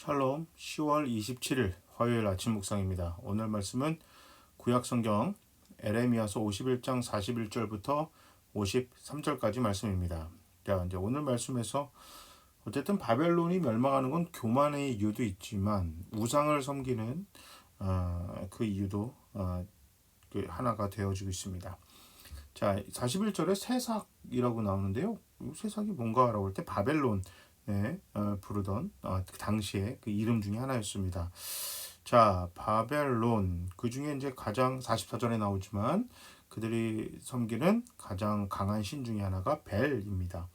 샬롬 10월 27일 화요일 아침 묵상입니다. 오늘 말씀은 구약성경 에레미야서 51장 41절부터 53절까지 말씀입니다. 자, 이제 오늘 말씀에서 어쨌든 바벨론이 멸망하는 건 교만의 이유도 있지만 우상을 섬기는 그 이유도 그 하나가 되어지고 있습니다. 자, 41절에 새삭이라고 나오는데요. 새삭이 뭔가라고 할 때 바벨론 부르던 그 당시에 그 이름 중에 하나였습니다. 자, 바벨론 그 중에 이제 가장 44절에 나오지만 그들이 섬기는 가장 강한 신 중에 하나가 벨입니다.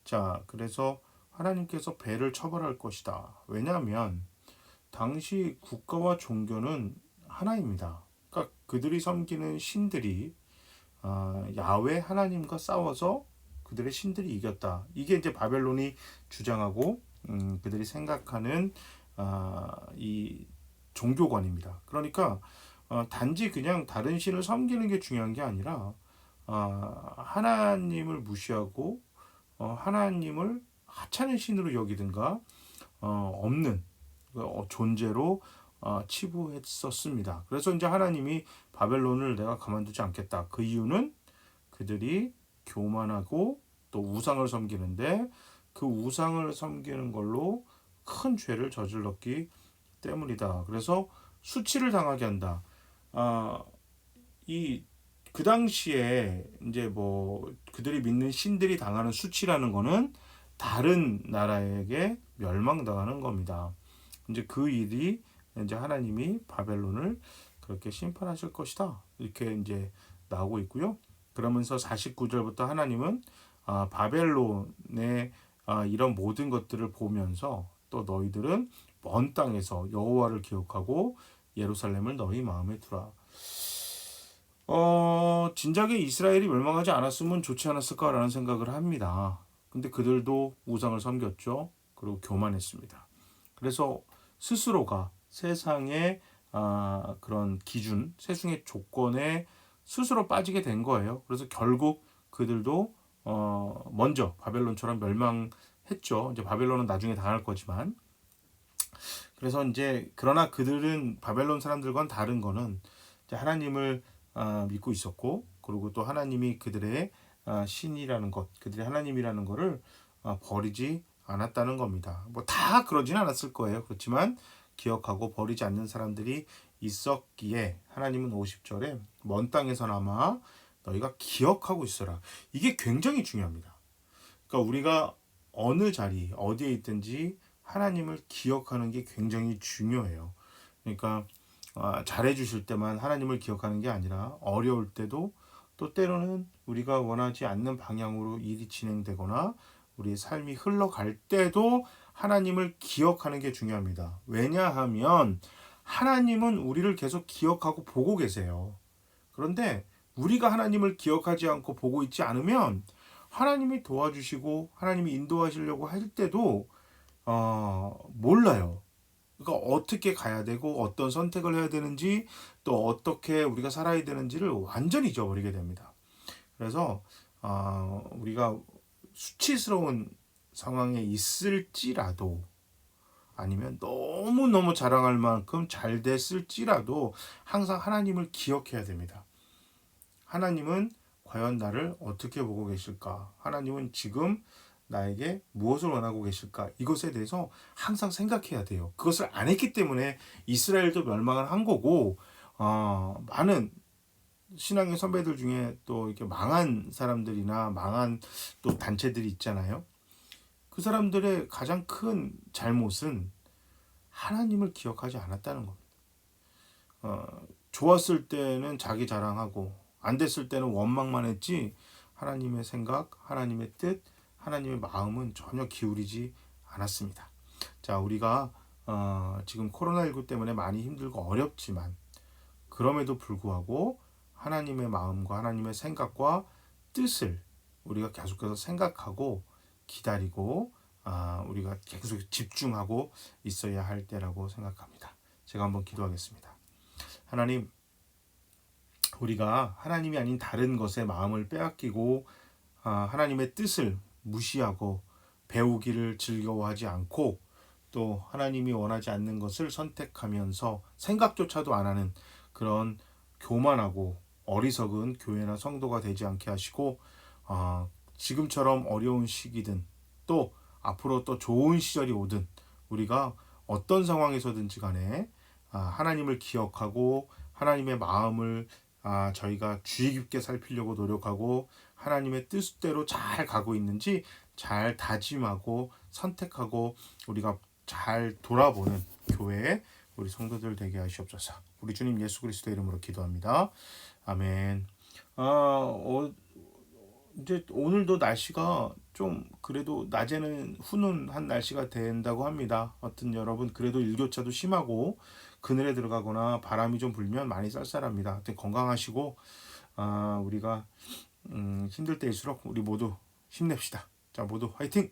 자, 그래서 하나님께서 벨을 처벌할 것이다. 왜냐하면 당시 국가와 종교는 하나입니다. 그러니까 그들이 섬기는 신들이 야훼 하나님과 싸워서 그들의 신들이 이겼다. 이게 이제 바벨론이 주장하고 그들이 생각하는 이 종교관입니다. 그러니까 단지 그냥 다른 신을 섬기는 게 중요한 게 아니라 하나님을 무시하고 하나님을 하찮은 신으로 여기든가 없는 존재로 치부했었습니다. 그래서 이제 하나님이 바벨론을 내가 가만두지 않겠다. 그 이유는 그들이 교만하고 또 우상을 섬기는데 그 우상을 섬기는 걸로 큰 죄를 저질렀기 때문이다. 그래서 수치를 당하게 한다. 이 그 당시에 이제 뭐 그들이 믿는 신들이 당하는 수치라는 거는 다른 나라에게 멸망당하는 겁니다. 이제 그 일이 이제 하나님이 바벨론을 그렇게 심판하실 것이다. 이렇게 이제 나오고 있고요. 그러면서 49절부터 하나님은 바벨론의 이런 모든 것들을 보면서 또 너희들은 먼 땅에서 여호와를 기억하고 예루살렘을 너희 마음에 두라. 진작에 이스라엘이 멸망하지 않았으면 좋지 않았을까라는 생각을 합니다. 근데 그들도 우상을 섬겼죠. 그리고 교만했습니다. 그래서 스스로가 세상의 그런 기준, 세상의 조건에 스스로 빠지게 된 거예요. 그래서 결국 그들도 먼저 바벨론처럼 멸망했죠. 이제 바벨론은 나중에 당할 거지만. 그래서 이제 그러나 그들은 바벨론 사람들과는 다른 거는 이제 하나님을 믿고 있었고, 그리고 또 하나님이 그들의 신이라는 것, 그들의 하나님이라는 것을 버리지 않았다는 겁니다. 뭐 다 그러진 않았을 거예요. 그렇지만 기억하고 버리지 않는 사람들이 있었기에 하나님은 50절에 먼 땅에서나마 너희가 기억하고 있어라. 이게 굉장히 중요합니다. 그러니까 우리가 어느 자리, 어디에 있든지 하나님을 기억하는 게 굉장히 중요해요. 그러니까 잘해 주실 때만 하나님을 기억하는 게 아니라 어려울 때도 또 때로는 우리가 원하지 않는 방향으로 일이 진행되거나 우리의 삶이 흘러갈 때도 하나님을 기억하는 게 중요합니다. 왜냐하면 하나님은 우리를 계속 기억하고 보고 계세요. 그런데 우리가 하나님을 기억하지 않고 보고 있지 않으면 하나님이 도와주시고 하나님이 인도하시려고 할 때도 몰라요. 그러니까 어떻게 가야 되고 어떤 선택을 해야 되는지 또 어떻게 우리가 살아야 되는지를 완전히 잊어버리게 됩니다. 그래서 우리가 수치스러운 상황에 있을지라도 아니면 너무너무 자랑할 만큼 잘 됐을지라도 항상 하나님을 기억해야 됩니다. 하나님은 과연 나를 어떻게 보고 계실까? 하나님은 지금 나에게 무엇을 원하고 계실까? 이것에 대해서 항상 생각해야 돼요. 그것을 안 했기 때문에 이스라엘도 멸망을 한 거고, 많은 신앙의 선배들 중에 또 이렇게 망한 사람들이나 망한 또 단체들이 있잖아요. 그 사람들의 가장 큰 잘못은 하나님을 기억하지 않았다는 겁니다. 좋았을 때는 자기 자랑하고 안 됐을 때는 원망만 했지 하나님의 생각, 하나님의 뜻, 하나님의 마음은 전혀 기울이지 않았습니다. 자, 우리가 지금 코로나19 때문에 많이 힘들고 어렵지만 그럼에도 불구하고 하나님의 마음과 하나님의 생각과 뜻을 우리가 계속해서 생각하고 기다리고 우리가 계속 집중하고 있어야 할 때라고 생각합니다. 제가 한번 기도하겠습니다. 하나님, 우리가 하나님이 아닌 다른 것에 마음을 빼앗기고 하나님의 뜻을 무시하고 배우기를 즐거워하지 않고 또 하나님이 원하지 않는 것을 선택하면서 생각조차도 안 하는 그런 교만하고 어리석은 교회나 성도가 되지 않게 하시고, 지금처럼 어려운 시기든 또 앞으로 또 좋은 시절이 오든 우리가 어떤 상황에서든지 간에 하나님을 기억하고 하나님의 마음을 저희가 주의 깊게 살피려고 노력하고 하나님의 뜻대로 잘 가고 있는지 잘 다짐하고 선택하고 우리가 잘 돌아보는 교회에 우리 성도들 되게 하시옵소서. 우리 주님 예수 그리스도의 이름으로 기도합니다. 아멘. 이제 오늘도 날씨가 좀 그래도 낮에는 훈훈한 날씨가 된다고 합니다. 하여튼 여러분 그래도 일교차도 심하고 그늘에 들어가거나 바람이 좀 불면 많이 쌀쌀합니다. 하여튼 건강하시고 우리가 힘들 때일수록 우리 모두 힘냅시다. 자, 모두 화이팅!